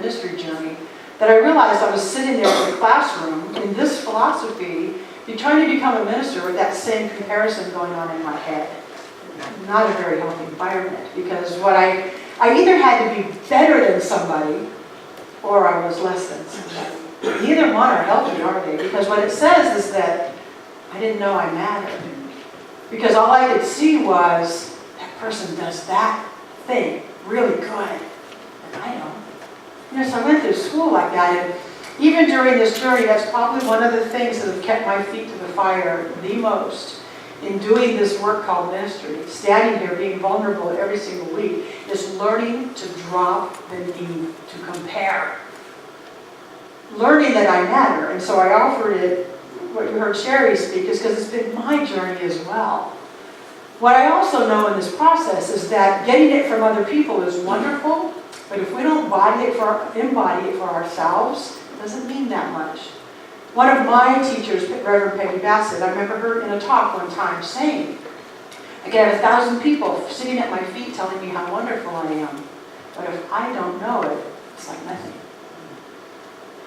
ministry journey that I realized I was sitting there in the classroom in this philosophy, you're trying to become a minister with that same comparison going on in my head. Not a very healthy environment, because what I either had to be better than somebody or I was less than somebody. Neither one are healthy, are they? Because what it says is that I didn't know I mattered. Because all I could see was, that person does that thing really good, and I don't. So I went through school like that, and even during this journey, that's probably one of the things that have kept my feet to the fire the most in doing this work called ministry. Standing here, being vulnerable every single week, is learning to drop the need to compare. Learning that I matter, and so I offered it, what you heard Sherry speak, is because it's been my journey as well. What I also know in this process is that getting it from other people is wonderful, but if we don't embody it for ourselves, it doesn't mean that much. One of my teachers, Reverend Peggy Bassett, I remember her in a talk one time saying, I can have 1,000 people sitting at my feet telling me how wonderful I am, but if I don't know it, it's like nothing.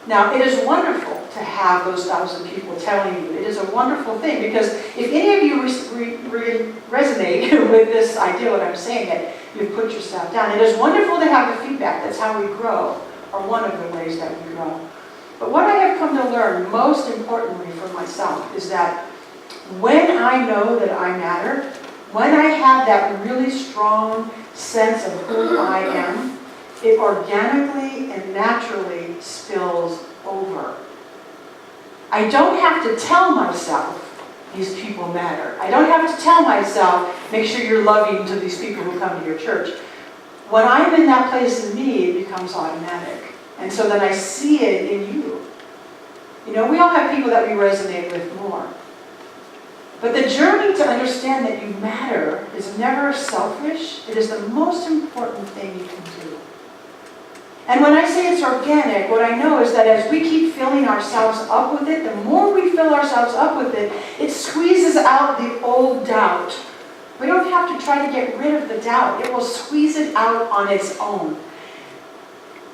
Now, it is wonderful to have those 1,000 people telling you. It is a wonderful thing, because if any of you resonate with this idea, what I'm saying, that you've put yourself down, it is wonderful to have the feedback. That's how we grow, or one of the ways that we grow. But what I have come to learn, most importantly for myself, is that when I know that I matter, when I have that really strong sense of who I am, it organically and naturally spills over. I don't have to tell myself these people matter. I don't have to tell myself, make sure you're loving to these people who come to your church. When I'm in that place in me, it becomes automatic. And so then I see it in you. We all have people that we resonate with more. But the journey to understand that you matter is never selfish. It is the most important thing you can do. And when I say it's organic, what I know is that as we keep filling ourselves up with it, the more we fill ourselves up with it, it squeezes out the old doubt. We don't have to try to get rid of the doubt. It will squeeze it out on its own.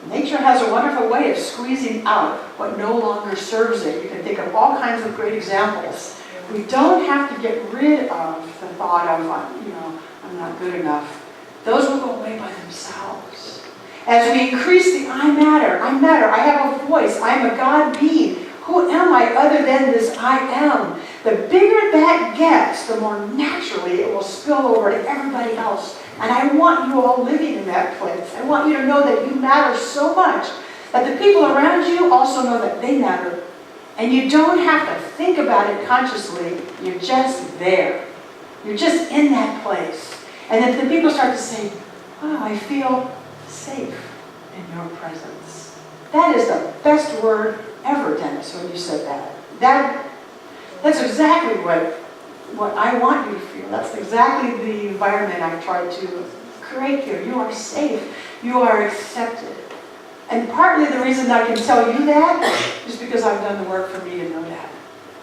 Nature has a wonderful way of squeezing out what no longer serves it. You can think of all kinds of great examples. We don't have to get rid of the thought of, I'm not good enough. Those will go away by themselves. As we increase the I matter, I have a voice, I'm a God being. Who am I other than this I am? The bigger that gets, the more naturally it will spill over to everybody else. And I want you all living in that place. I want you to know that you matter so much that the people around you also know that they matter. And you don't have to think about it consciously. You're just there. You're just in that place. And then the people start to say, wow, I feel safe in your presence. That is the best word ever, Dennis, when you said that. That's exactly what I want you to feel. That's exactly the environment I've tried to create here. You are safe. You are accepted. And partly the reason I can tell you that is because I've done the work for me to know that.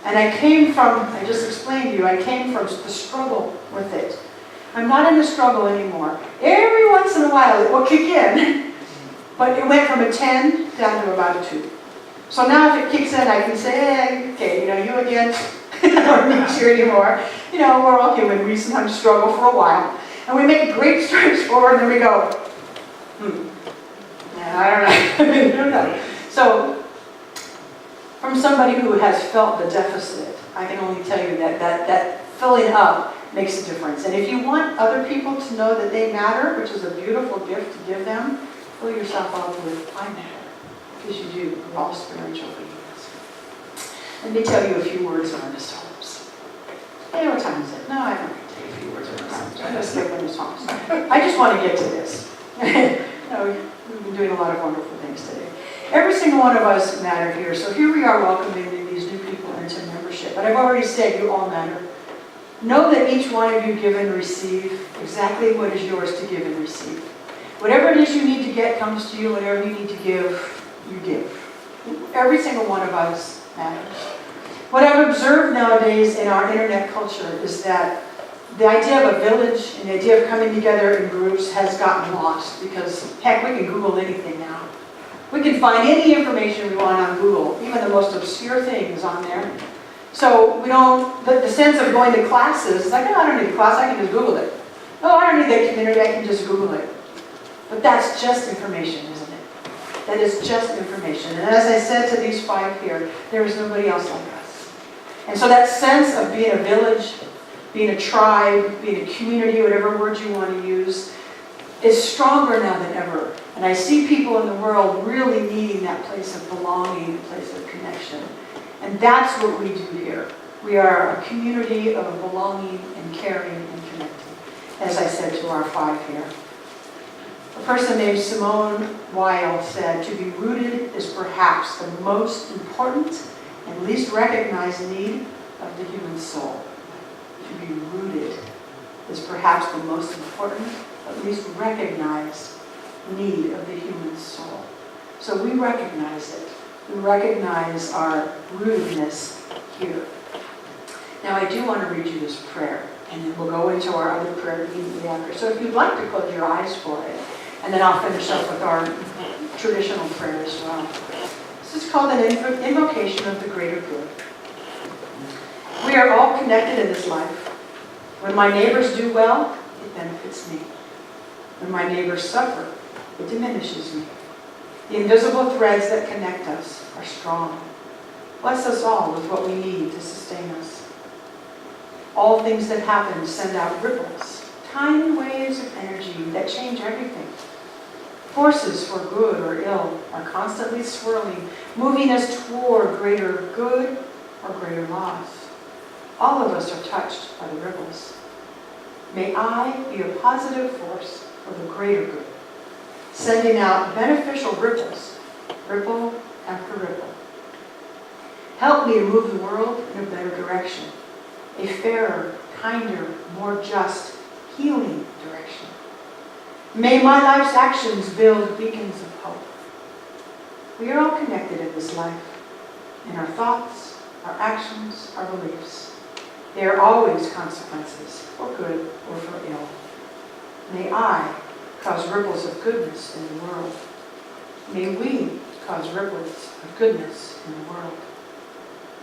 And I just explained to you, I came from the struggle with it. I'm not in the struggle anymore. Every once in a while it will kick in, but it went from a 10 down to about a 2. So now if it kicks in, I can say, hey, okay, you again, I don't need you anymore. We're all human. We sometimes struggle for a while. And we make great strides forward, and then we go, I don't know. So, from somebody who has felt the deficit, I can only tell you that filling up makes a difference. And if you want other people to know that they matter, which is a beautiful gift to give them, fill yourself up with, I matter. Because you do. We're all spiritual beings. Let me tell you a few words on the Psalms. Hey, what time is it? No, I don't need to tell you a few words on the Psalms. I'm going to skip on the Psalms. I just want to get to this. We've been doing a lot of wonderful things today. Every single one of us matter here. So here we are welcoming these new people into membership. But I've already said you all matter. Know that each one of you give and receive exactly what is yours to give and receive. Whatever it is you need to get comes to you. Whatever you need to give, you give. Every single one of us matters. What I've observed nowadays in our internet culture is that the idea of a village and the idea of coming together in groups has gotten lost because, heck, we can Google anything now. We can find any information we want on Google, even the most obscure things on there. So we don't, the sense of going to classes, it's like, oh, I don't need a class, I can just Google it. Oh, I don't need that community, I can just Google it. But that's just information, isn't it? That is just information. And as I said to these 5 here, there is nobody else like us. And so that sense of being a village, being a tribe, being a community, whatever word you want to use, is stronger now than ever. And I see people in the world really needing that place of belonging, a place of connection. And that's what we do here. We are a community of belonging and caring and connecting, as I said to our 5 here. A person named Simone Weil said, "To be rooted is perhaps the most important and least recognized need of the human soul." To be rooted is perhaps the most important, but least recognized need of the human soul. So we recognize it. We recognize our rootedness here. Now I do want to read you this prayer, and then we'll go into our other prayer immediately after. So if you'd like to close your eyes for it, and then I'll finish up with our traditional prayer as well. This is called an invocation of the greater good. We are all connected in this life. When my neighbors do well, it benefits me. When my neighbors suffer, it diminishes me. The invisible threads that connect us are strong. Bless us all with what we need to sustain us. All things that happen send out ripples, tiny waves of energy that change everything. Forces for good or ill are constantly swirling, moving us toward greater good or greater loss. All of us are touched by the ripples. May I be a positive force for the greater good, sending out beneficial ripples, ripple after ripple. Help me to move the world in a better direction, a fairer, kinder, more just, healing direction. May my life's actions build beacons of hope. We are all connected in this life, in our thoughts, our actions, our beliefs. There are always consequences, for good or for ill. May I cause ripples of goodness in the world. May we cause ripples of goodness in the world.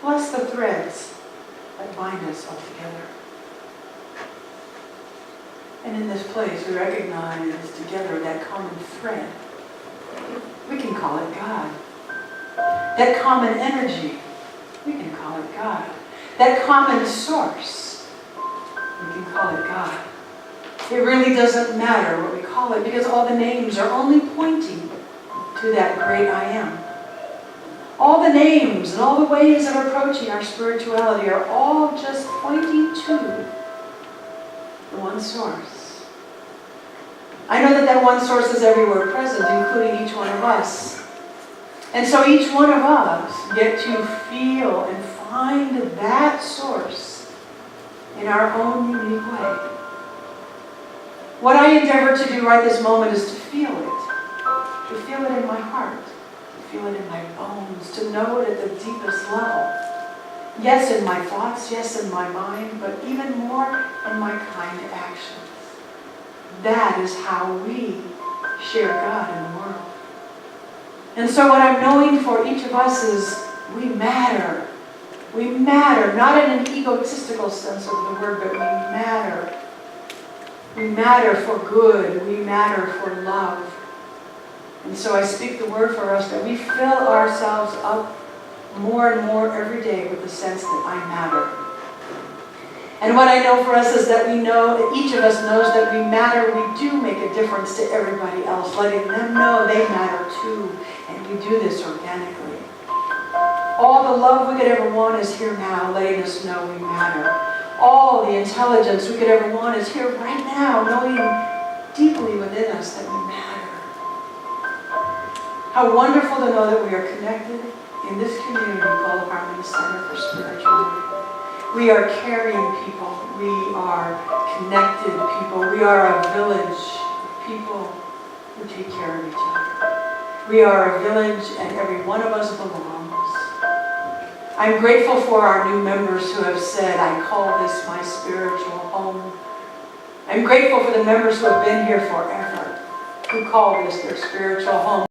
Bless the threads that bind us all together. And in this place, we recognize together that common thread. We can call it God. That common energy, we can call it God. That common source, we can call it God. It really doesn't matter what we call it, because all the names are only pointing to that great I am. All the names and all the ways of approaching our spirituality are all just pointing to the one source. I know that one source is everywhere present, including each one of us. And so each one of us get to feel and find that source in our own unique way. What I endeavor to do right this moment is to feel it in my heart, to feel it in my bones, to know it at the deepest level. Yes, in my thoughts, yes, in my mind, but even more in my kind actions. That is how we share God in the world. And so what I'm knowing for each of us is we matter. We matter, not in an egotistical sense of the word, but we matter. We matter for good. We matter for love. And so I speak the word for us that we fill ourselves up more and more every day with the sense that I matter. And what I know for us is that we know, that each of us knows that we matter. We do make a difference to everybody else, letting them know they matter too. And we do this organically. All the love we could ever want is here now, letting us know we matter. All the intelligence we could ever want is here right now, knowing deeply within us that we matter. How wonderful to know that we are connected in this community called Harmony Center for Spiritual Life. We are caring people. We are connected people. We are a village of people who take care of each other. We are a village and every one of us belongs. I'm grateful for our new members who have said, I call this my spiritual home. I'm grateful for the members who have been here forever, who call this their spiritual home.